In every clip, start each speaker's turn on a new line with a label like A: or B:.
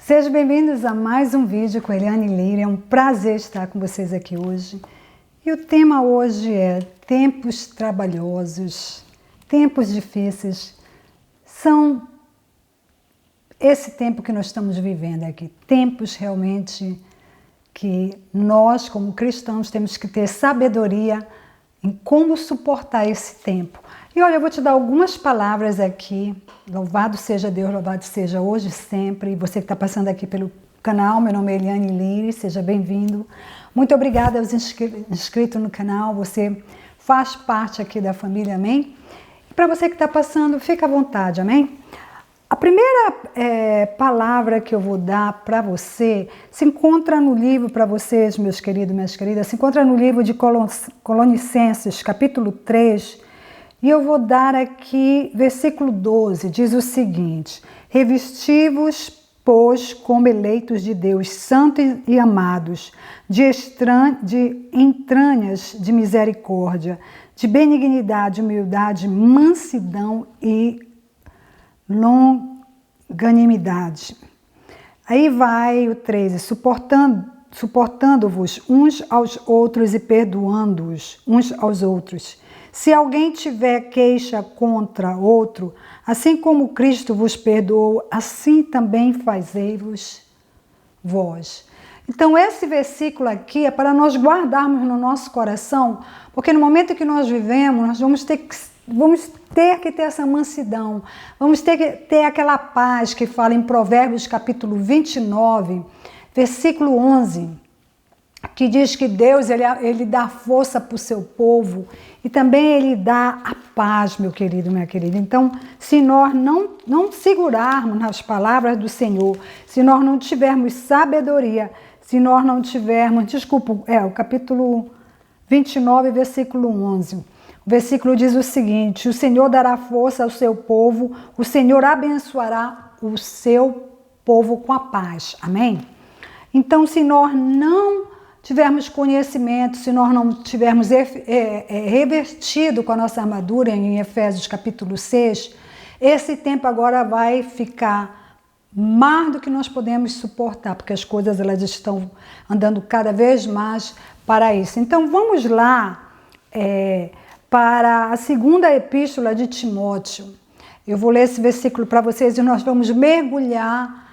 A: Sejam bem-vindos a mais um vídeo com Eliane Lira. É um prazer estar com vocês aqui hoje. E o tema hoje é tempos trabalhosos, tempos difíceis. São esse tempo que nós estamos vivendo aqui, tempos realmente que nós, como cristãos, temos que ter sabedoria em como suportar esse tempo. E olha, eu vou te dar algumas palavras aqui. Louvado seja Deus, louvado seja hoje e sempre. E você que está passando aqui pelo canal, meu nome é Eliane Lira, seja bem-vindo. Muito obrigada aos inscritos no canal, você faz parte aqui da família, amém? E para você que está passando, fica à vontade, amém? A primeira palavra que eu vou dar para você se encontra no livro, para vocês, meus queridos e minhas queridas, se encontra no livro de Colonicenses, capítulo 3, e eu vou dar aqui, versículo 12, diz o seguinte: revesti-vos, pois, como eleitos de Deus, santos e amados, de entranhas de misericórdia, de benignidade, humildade, mansidão e longanimidade. Aí vai o 13, suportando-vos uns aos outros e perdoando-os uns aos outros. Se alguém tiver queixa contra outro, assim como Cristo vos perdoou, assim também fazei-vos vós. Então esse versículo aqui é para nós guardarmos no nosso coração, porque no momento que nós vivemos, nós vamos ter que ter essa mansidão, vamos ter que ter aquela paz que fala em Provérbios capítulo 29, versículo 11, que diz que Deus ele dá força para o seu povo e também ele dá a paz, meu querido, minha querida. Então, se nós não segurarmos nas palavras do Senhor, se nós não tivermos sabedoria, se nós não tivermos, o capítulo 29, versículo 11, o versículo diz o seguinte: o Senhor dará força ao seu povo, o Senhor abençoará o seu povo com a paz. Amém? Então, se nós não tivermos conhecimento, se nós não tivermos revestido com a nossa armadura, em Efésios capítulo 6, esse tempo agora vai ficar mais do que nós podemos suportar, porque as coisas elas estão andando cada vez mais para isso. Então vamos lá para a segunda epístola de Timóteo. Eu vou ler esse versículo para vocês e nós vamos mergulhar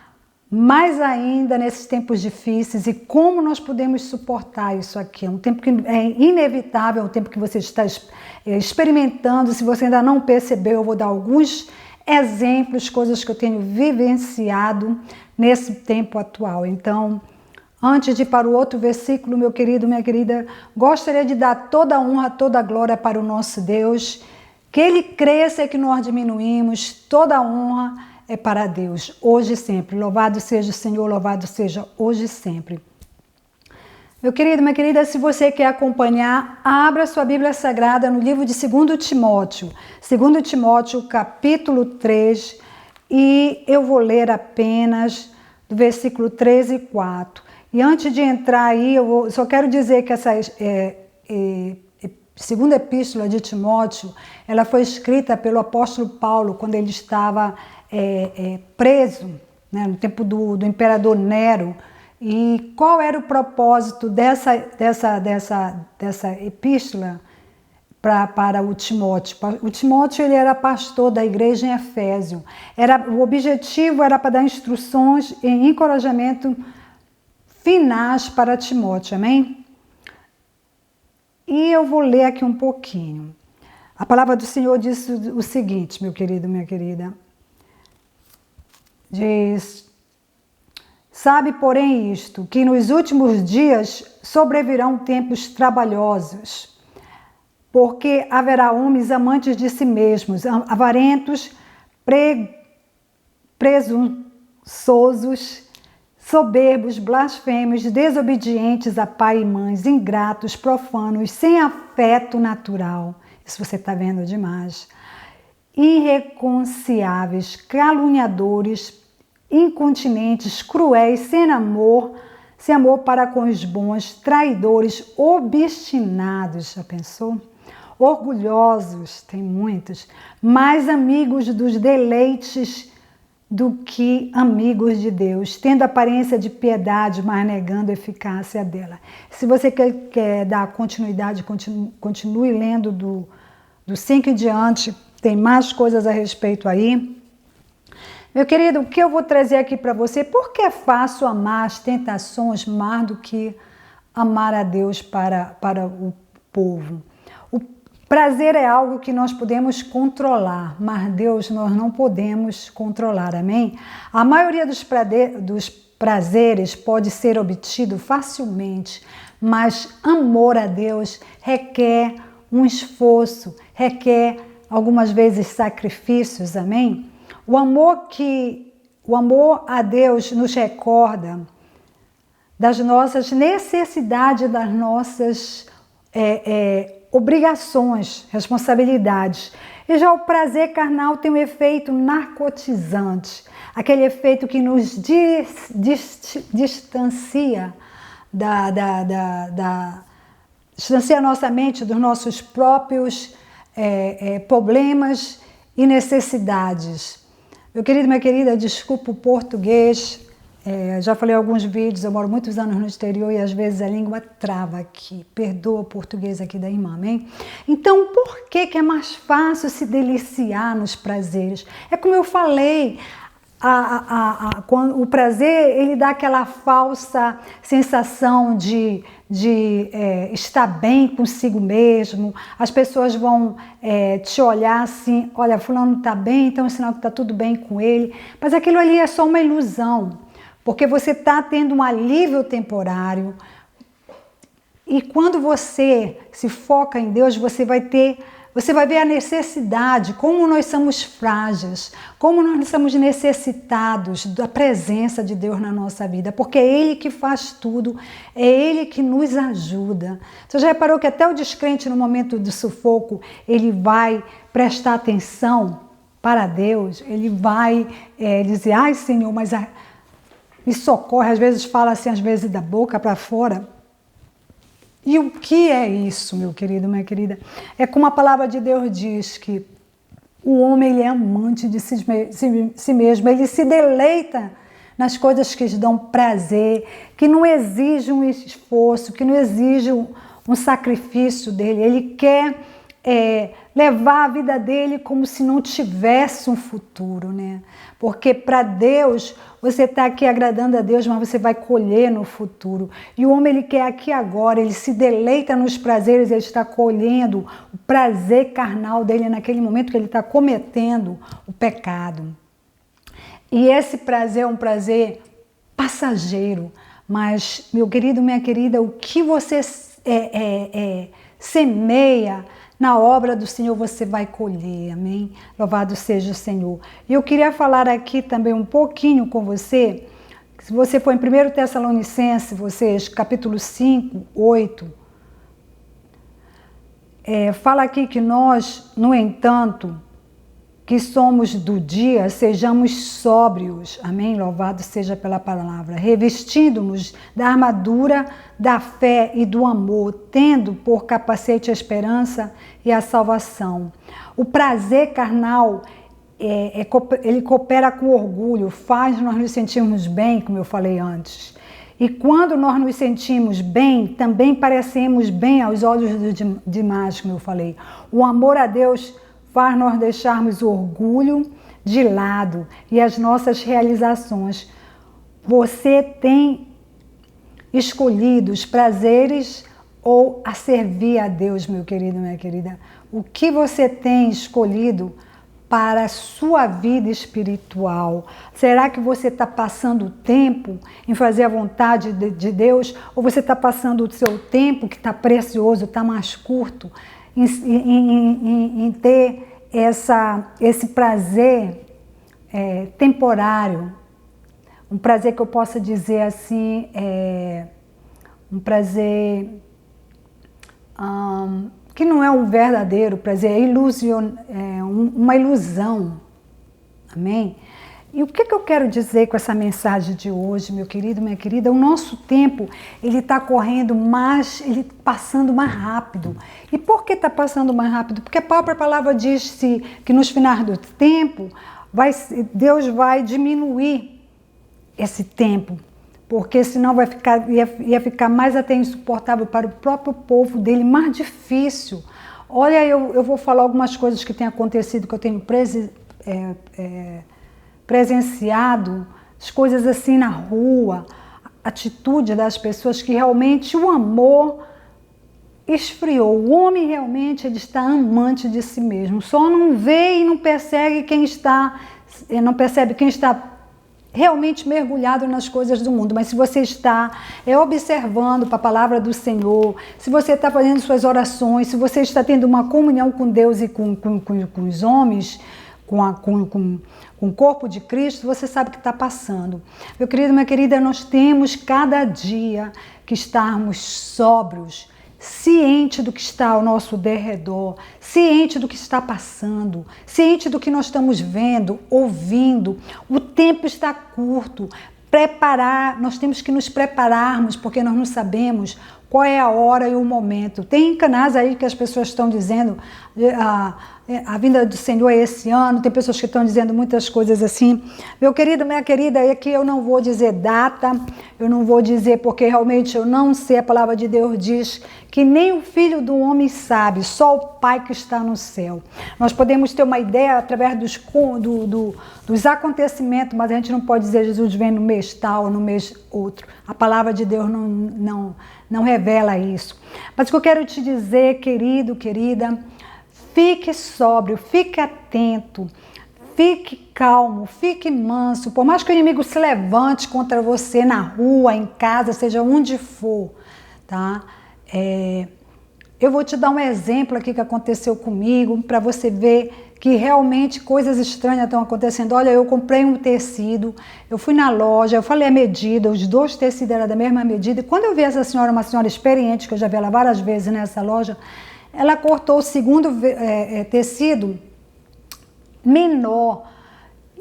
A: mais ainda nesses tempos difíceis e como nós podemos suportar isso aqui. É um tempo que é inevitável, é um tempo que você está experimentando. Se você ainda não percebeu, eu vou dar alguns exemplos, coisas que eu tenho vivenciado nesse tempo atual. Então, antes de ir para o outro versículo, meu querido, minha querida, gostaria de dar toda a honra, toda a glória para o nosso Deus, que Ele cresça e que nós diminuímos, toda a honra é para Deus, hoje e sempre. Louvado seja o Senhor, louvado seja hoje e sempre. Meu querido, minha querida, se você quer acompanhar, abra sua Bíblia Sagrada no livro de 2 Timóteo. 2 Timóteo, capítulo 3, e eu vou ler apenas do versículo 13 e 4. E antes de entrar aí, só quero dizer que essa segunda epístola de Timóteo, ela foi escrita pelo apóstolo Paulo quando ele estava preso, né, no tempo do imperador Nero. E qual era o propósito dessa epístola para o Timóteo? O Timóteo ele era pastor da igreja em Efésio. O objetivo era para dar instruções e encorajamento finais para Timóteo, amém? E eu vou ler aqui um pouquinho. A palavra do Senhor diz o seguinte, meu querido, minha querida. Diz: sabe, porém, isto, que nos últimos dias sobrevirão tempos trabalhosos, porque haverá homens amantes de si mesmos, avarentos, presunçosos, soberbos, blasfemos, desobedientes a pai e mães, ingratos, profanos, sem afeto natural. Isso você está vendo demais. Irreconciliáveis, caluniadores, incontinentes, cruéis, sem amor para com os bons, traidores, obstinados, já pensou? Orgulhosos, tem muitos, mais amigos dos deleites do que amigos de Deus, tendo aparência de piedade, mas negando a eficácia dela. Se você quer dar continuidade, continue lendo do 5 em diante, tem mais coisas a respeito aí. Meu querido, o que eu vou trazer aqui para você? Porque é fácil amar as tentações mais do que amar a Deus para o povo. O prazer é algo que nós podemos controlar, mas Deus nós não podemos controlar, amém? A maioria dos prazeres pode ser obtido facilmente, mas amor a Deus requer um esforço, requer algumas vezes sacrifícios, amém? O amor a Deus nos recorda das nossas necessidades, das nossas obrigações, responsabilidades. E já o prazer carnal tem um efeito narcotizante, aquele efeito que nos distancia distancia a nossa mente dos nossos próprios problemas e necessidades. Meu querido, minha querida, desculpa o português, já falei em alguns vídeos, eu moro muitos anos no exterior e às vezes a língua trava aqui, perdoa o português aqui da irmã, amém? Então, por que é mais fácil se deliciar nos prazeres? É como eu falei, o prazer, ele dá aquela falsa sensação de estar bem consigo mesmo. As pessoas vão te olhar assim, olha, fulano está bem, então é sinal que está tudo bem com ele. Mas aquilo ali é só uma ilusão, porque você está tendo um alívio temporário. E quando você se foca em Deus, você vai ver a necessidade, como nós somos frágeis, como nós somos necessitados da presença de Deus na nossa vida, porque é Ele que faz tudo, é Ele que nos ajuda. Você já reparou que até o descrente no momento do sufoco, ele vai prestar atenção para Deus, ele vai dizer, ai Senhor, mas me socorre, às vezes fala assim, às vezes da boca para fora. E o que é isso, meu querido, minha querida? É como a palavra de Deus diz que o homem ele é amante de si mesmo, ele se deleita nas coisas que lhe dão prazer, que não exigem um esforço, que não exigem um sacrifício dele. Ele quer levar a vida dele como se não tivesse um futuro, né? Porque para Deus, você está aqui agradando a Deus, mas você vai colher no futuro. E o homem, ele quer aqui agora, ele se deleita nos prazeres, ele está colhendo o prazer carnal dele naquele momento que ele está cometendo o pecado. E esse prazer é um prazer passageiro, mas, meu querido, minha querida, o que você semeia na obra do Senhor você vai colher, amém? Louvado seja o Senhor. E eu queria falar aqui também um pouquinho com você, se você for em 1 Tessalonicenses, vocês, capítulo 5, 8, fala aqui que nós, no entanto, que somos do dia, sejamos sóbrios, amém? Louvado seja pela palavra, revestindo-nos da armadura da fé e do amor, tendo por capacete a esperança e a salvação. O prazer carnal, ele coopera com orgulho, faz nós nos sentirmos bem, como eu falei antes. E quando nós nos sentimos bem, também parecemos bem aos olhos dos demais, como eu falei. O amor a Deus faz nós deixarmos o orgulho de lado e as nossas realizações. Você tem escolhido os prazeres ou a servir a Deus, meu querido, minha querida? O que você tem escolhido para a sua vida espiritual? Será que você está passando o tempo em fazer a vontade de Deus? Ou você está passando o seu tempo, que está precioso, está mais curto, em ter esse prazer temporário, um prazer que eu possa dizer assim, um prazer que não é um verdadeiro prazer, é uma ilusão, amém? E o que eu quero dizer com essa mensagem de hoje, meu querido, minha querida? O nosso tempo, ele está correndo mais, ele passando mais rápido. E por que está passando mais rápido? Porque a própria palavra diz que nos finais do tempo, Deus vai diminuir esse tempo, porque senão ia ficar mais até insuportável para o próprio povo dele, mais difícil. Olha, eu vou falar algumas coisas que têm acontecido, que eu tenho presenciado, as coisas assim na rua, a atitude das pessoas, que realmente o amor esfriou. O homem realmente ele está amante de si mesmo, só não vê e não percebe quem está realmente mergulhado nas coisas do mundo. Mas se você está observando para a palavra do Senhor, se você está fazendo suas orações, se você está tendo uma comunhão com Deus e com os homens, com o corpo de Cristo, você sabe o que está passando. Meu querido, minha querida, nós temos cada dia que estarmos sóbrios, ciente do que está ao nosso derredor, ciente do que está passando, ciente do que nós estamos vendo, ouvindo. O tempo está curto. Nós temos que nos prepararmos, porque nós não sabemos qual é a hora e o momento. Tem canais aí que as pessoas estão dizendo a vinda do Senhor é esse ano, tem pessoas que estão dizendo muitas coisas assim. Meu querido, minha querida, é que eu não vou dizer data, eu não vou dizer porque realmente eu não sei, a palavra de Deus diz que nem o Filho do Homem sabe, só o Pai que está no céu. Nós podemos ter uma ideia através dos acontecimentos, mas a gente não pode dizer Jesus vem no mês tal ou no mês outro. A palavra de Deus não revela isso. Mas o que eu quero te dizer, querido, querida, fique sóbrio, fique atento, fique calmo, fique manso. Por mais que o inimigo se levante contra você na rua, em casa, seja onde for, tá? Eu vou te dar um exemplo aqui que aconteceu comigo, para você ver que realmente coisas estranhas estão acontecendo. Olha, eu comprei um tecido, eu fui na loja, eu falei a medida, os 2 tecidos eram da mesma medida. E quando eu vi essa senhora, uma senhora experiente, que eu já vi ela várias vezes nessa loja, ela cortou o segundo tecido menor.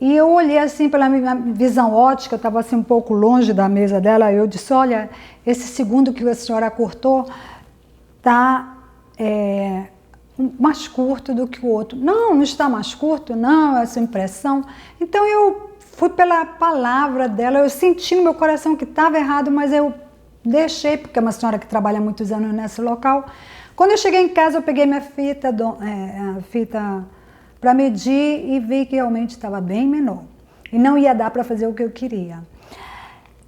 A: E eu olhei assim pela minha visão ótica, eu estava assim um pouco longe da mesa dela, eu disse, olha, esse segundo que a senhora cortou está mais curto do que o outro. Não está mais curto, não, essa impressão. Então eu fui pela palavra dela, eu senti no meu coração que estava errado, mas eu deixei, porque é uma senhora que trabalha muitos anos nesse local. Quando eu cheguei em casa, eu peguei minha fita para medir e vi que realmente estava bem menor. E não ia dar para fazer o que eu queria.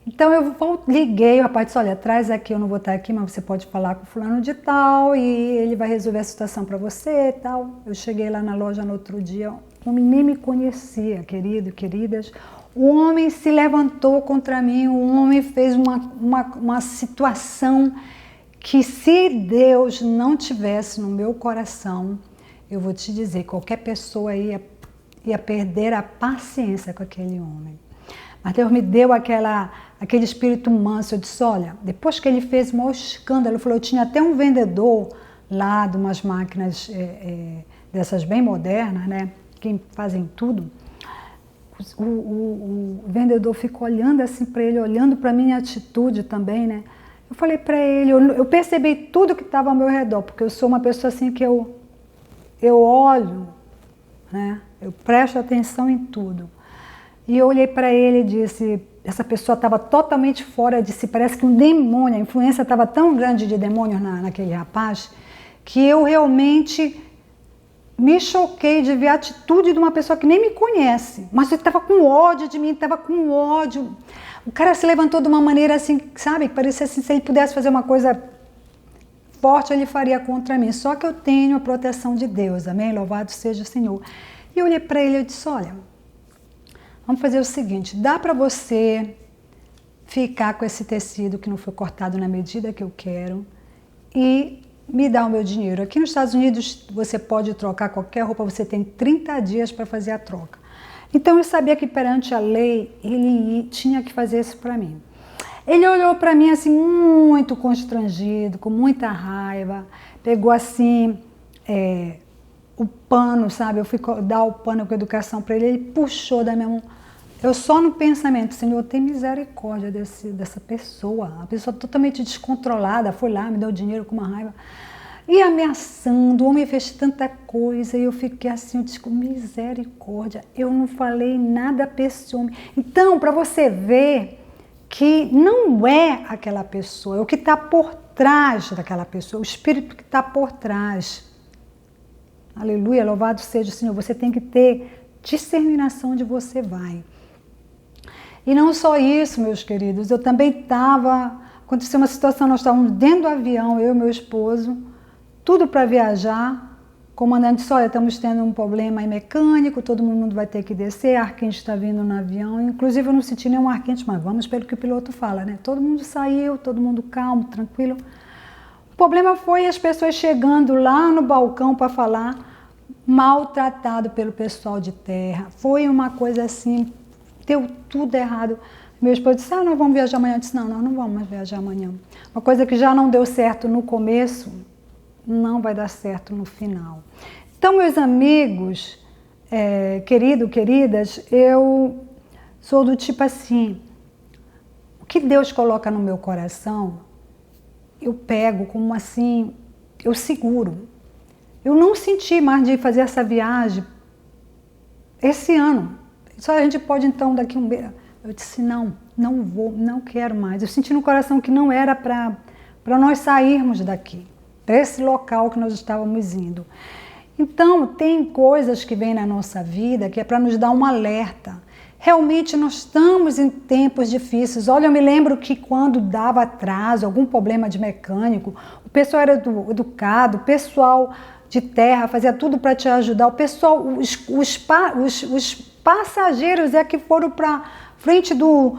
A: Então eu liguei, o rapaz disse, olha, traz aqui, eu não vou estar aqui, mas você pode falar com o fulano de tal e ele vai resolver a situação para você e tal. Eu cheguei lá na loja no outro dia, o homem nem me conhecia, querido, queridas. O homem se levantou contra mim, o homem fez uma situação que se Deus não tivesse no meu coração, eu vou te dizer, qualquer pessoa ia perder a paciência com aquele homem. Mas Deus me deu aquele espírito manso. Eu disse, olha, depois que ele fez o maior escândalo, ele falou, eu tinha até um vendedor lá de umas máquinas dessas bem modernas, né, que fazem tudo. O vendedor ficou olhando assim para ele, olhando para a minha atitude também, né. Eu falei para ele, eu percebi tudo que estava ao meu redor, porque eu sou uma pessoa assim que eu olho, né? Eu presto atenção em tudo. E eu olhei para ele e disse, essa pessoa estava totalmente fora de si, parece que um demônio, a influência estava tão grande de demônios naquele rapaz, que eu realmente me choquei de ver a atitude de uma pessoa que nem me conhece, mas ele estava com ódio de mim, estava com ódio. O cara se levantou de uma maneira assim, sabe, que parecia assim, se ele pudesse fazer uma coisa forte, ele faria contra mim. Só que eu tenho a proteção de Deus, amém? Louvado seja o Senhor. E eu olhei para ele e disse, olha, vamos fazer o seguinte, dá para você ficar com esse tecido que não foi cortado na medida que eu quero e me dar o meu dinheiro. Aqui nos Estados Unidos você pode trocar qualquer roupa, você tem 30 dias para fazer a troca. Então eu sabia que perante a lei ele tinha que fazer isso para mim. Ele olhou para mim assim muito constrangido, com muita raiva, pegou assim o pano, sabe? Eu fui dar o pano com educação para ele, ele puxou da minha mão. Eu só no pensamento, Senhor, tem misericórdia dessa pessoa, a pessoa totalmente descontrolada, foi lá, me deu dinheiro com uma raiva. e ameaçando. O homem fez tanta coisa e eu fiquei assim, eu disse, misericórdia, eu não falei nada para esse homem. Então, para você ver que não é aquela pessoa, é o que está por trás daquela pessoa, o espírito que está por trás. Aleluia, louvado seja o Senhor. Você tem que ter discerminação onde você vai. E não só isso, meus queridos, eu também aconteceu uma situação, nós estávamos dentro do avião, eu e meu esposo, tudo para viajar. O comandante disse, olha, estamos tendo um problema aí mecânico, todo mundo vai ter que descer, ar quente está vindo no avião. Inclusive eu não senti nenhum ar quente, mas vamos pelo que o piloto fala, né? Todo mundo saiu, todo mundo calmo, tranquilo. O problema foi as pessoas chegando lá no balcão para falar, maltratado pelo pessoal de terra. Foi uma coisa assim, deu tudo errado. Meu esposo disse, nós vamos viajar amanhã. Eu disse, não, nós não vamos mais viajar amanhã. Uma coisa que já não deu certo no começo, não vai dar certo no final. Então, meus amigos, queridas, eu sou do tipo assim, o que Deus coloca no meu coração, eu pego como assim, eu seguro. Eu não senti mais de fazer essa viagem esse ano. Só a gente pode então daqui um mês. Eu disse, não vou, não quero mais. Eu senti no coração que não era para nós sairmos daqui, para esse local que nós estávamos indo. Então, tem coisas que vêm na nossa vida que é para nos dar um alerta. Realmente nós estamos em tempos difíceis. Olha, eu me lembro que quando dava atraso, algum problema de mecânico, o pessoal era educado, o pessoal de terra fazia tudo para te ajudar. O pessoal, os passageiros é que foram para frente do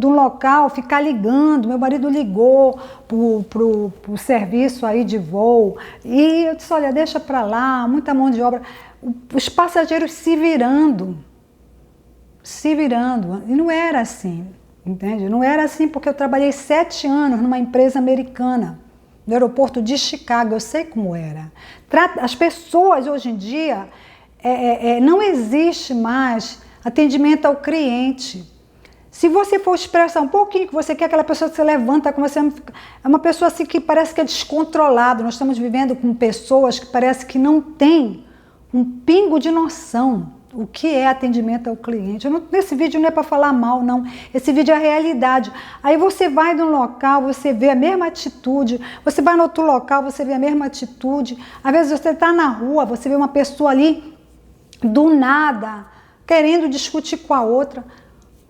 A: local, ficar ligando. Meu marido ligou pro serviço aí de voo e eu disse, olha, deixa para lá, muita mão de obra. Os passageiros se virando. E não era assim, entende? Não era assim porque eu trabalhei 7 anos numa empresa americana, no aeroporto de Chicago, eu sei como era. As pessoas hoje em dia, não existe mais atendimento ao cliente. Se você for expressar um pouquinho que você quer, aquela pessoa que você levanta, com você é uma pessoa assim que parece que é descontrolada. Nós estamos vivendo com pessoas que parece que não têm um pingo de noção o que é atendimento ao cliente. Nesse vídeo não é para falar mal, não. Esse vídeo é a realidade. Aí você vai num local, você vê a mesma atitude. Você vai no outro local, você vê a mesma atitude. Às vezes você está na rua, você vê uma pessoa ali, do nada, querendo discutir com a outra.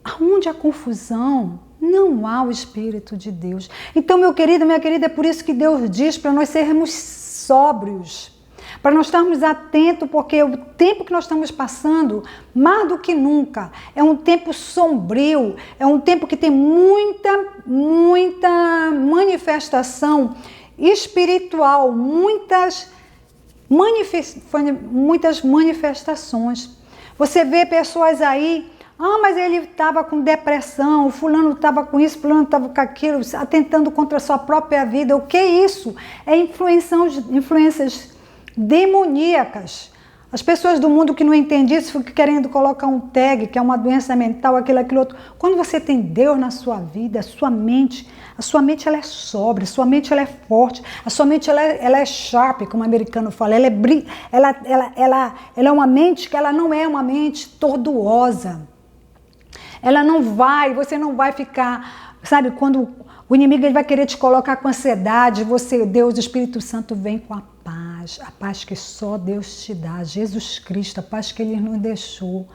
A: Aonde há confusão, não há o Espírito de Deus. Então, meu querido, minha querida, é por isso que Deus diz para nós sermos sóbrios, para nós estarmos atentos, porque o tempo que nós estamos passando, mais do que nunca, é um tempo sombrio, é um tempo que tem muita manifestação espiritual, muitas manifestações. Você vê pessoas aí, mas ele estava com depressão, o fulano estava com isso, o fulano estava com aquilo, atentando contra a sua própria vida. O que é isso? É influências demoníacas. As pessoas do mundo que não entendem isso ficam querendo colocar um tag, que é uma doença mental, aquilo outro. Quando você tem Deus na sua vida, a sua mente ela é sóbria, a sua mente ela é forte, a sua mente ela é sharp, como o americano fala, ela é uma mente que ela não é uma mente tortuosa. Você não vai ficar, sabe, quando o inimigo ele vai querer te colocar com ansiedade, Deus, o Espírito Santo vem com a paz que só Deus te dá, Jesus Cristo, a paz que Ele nos deixou.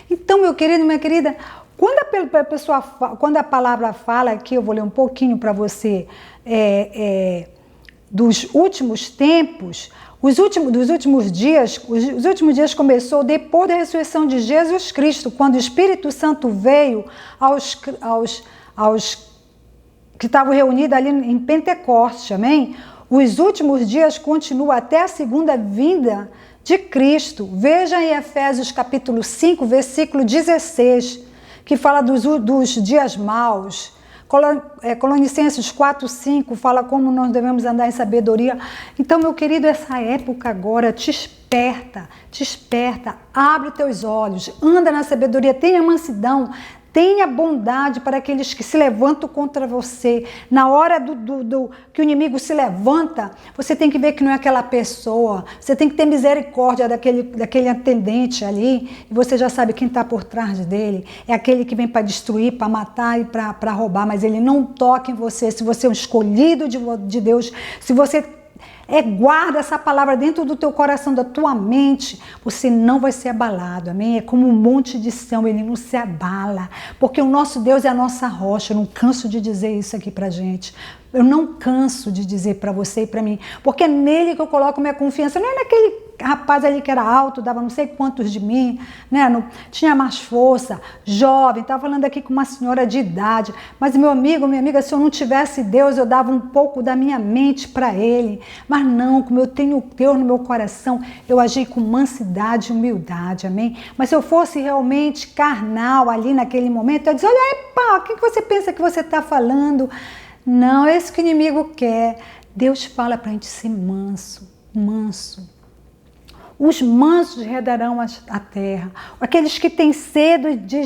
A: Então, meu querido, minha querida, quando a palavra fala aqui, eu vou ler um pouquinho para você, dos últimos tempos, os últimos dias começou depois da ressurreição de Jesus Cristo, quando o Espírito Santo veio aos que estavam reunidos ali em Pentecostes, amém? Os últimos dias continuam até a segunda vinda de Cristo. Veja em Efésios capítulo 5, versículo 16, que fala dos dias maus. Colossenses 4, 5 fala como nós devemos andar em sabedoria. Então, meu querido, essa época agora te desperta, abre teus olhos, anda na sabedoria, tenha mansidão, Tenha bondade para aqueles que se levantam contra você. Na hora que o inimigo se levanta, você tem que ver que não é aquela pessoa. Você tem que ter misericórdia daquele atendente ali. E você já sabe quem está por trás dele. É aquele que vem para destruir, para matar e para roubar. Mas ele não toca em você. Se você é um escolhido de Deus, se você guarda essa palavra dentro do teu coração, da tua mente, você não vai ser abalado, amém? É como um monte de Sião, ele não se abala, porque o nosso Deus é a nossa rocha. Eu não canso de dizer isso aqui pra gente. Eu não canso de dizer para você e para mim, porque é nele que eu coloco minha confiança. Não é naquele rapaz ali que era alto, dava não sei quantos de mim, né? Não, tinha mais força, jovem, estava falando aqui com uma senhora de idade, mas meu amigo, minha amiga, se eu não tivesse Deus, eu dava um pouco da minha mente para ele, mas não, como eu tenho Deus no meu coração, eu agi com mansidade e humildade, amém? Mas se eu fosse realmente carnal ali naquele momento, eu ia dizer, olha, epa, o que você pensa que você está falando? Não, é isso que o inimigo quer. Deus fala para a gente ser manso, manso. Os mansos herdarão a terra. Aqueles que têm sede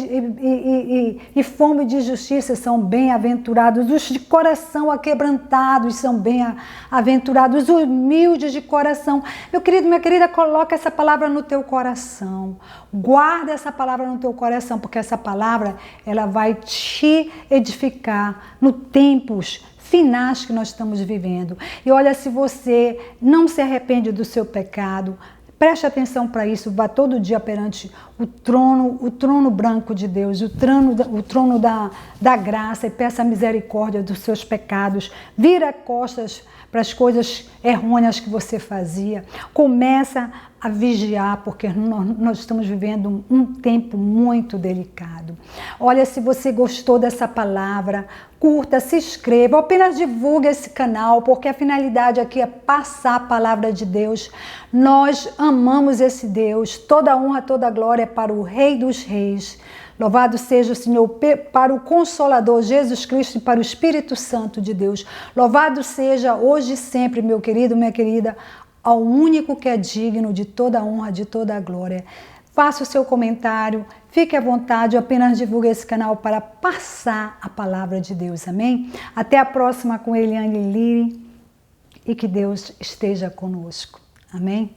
A: e fome de justiça são bem-aventurados. Os de coração aquebrantados são bem-aventurados. Os humildes de coração. Meu querido, minha querida, coloca essa palavra no teu coração. Guarda essa palavra no teu coração, porque essa palavra ela vai te edificar no tempos finais que nós estamos vivendo. E olha, se você não se arrepende do seu pecado, preste atenção para isso, vá todo dia perante o trono branco de Deus, o trono da graça, e peça a misericórdia dos seus pecados. Vira costas para as coisas errôneas que você fazia. Começa a vigiar, porque nós estamos vivendo um tempo muito delicado. Olha, se você gostou dessa palavra, curta, se inscreva, apenas divulgue esse canal, porque a finalidade aqui é passar a palavra de Deus. Nós amamos esse Deus, toda honra, toda glória é para o Rei dos Reis. Louvado seja o Senhor para o Consolador Jesus Cristo e para o Espírito Santo de Deus. Louvado seja hoje e sempre, meu querido, minha querida, ao único que é digno de toda honra, de toda glória. Faça o seu comentário, fique à vontade, eu apenas divulgue esse canal para passar a palavra de Deus, amém? Até a próxima com Eliane Liri e que Deus esteja conosco, amém?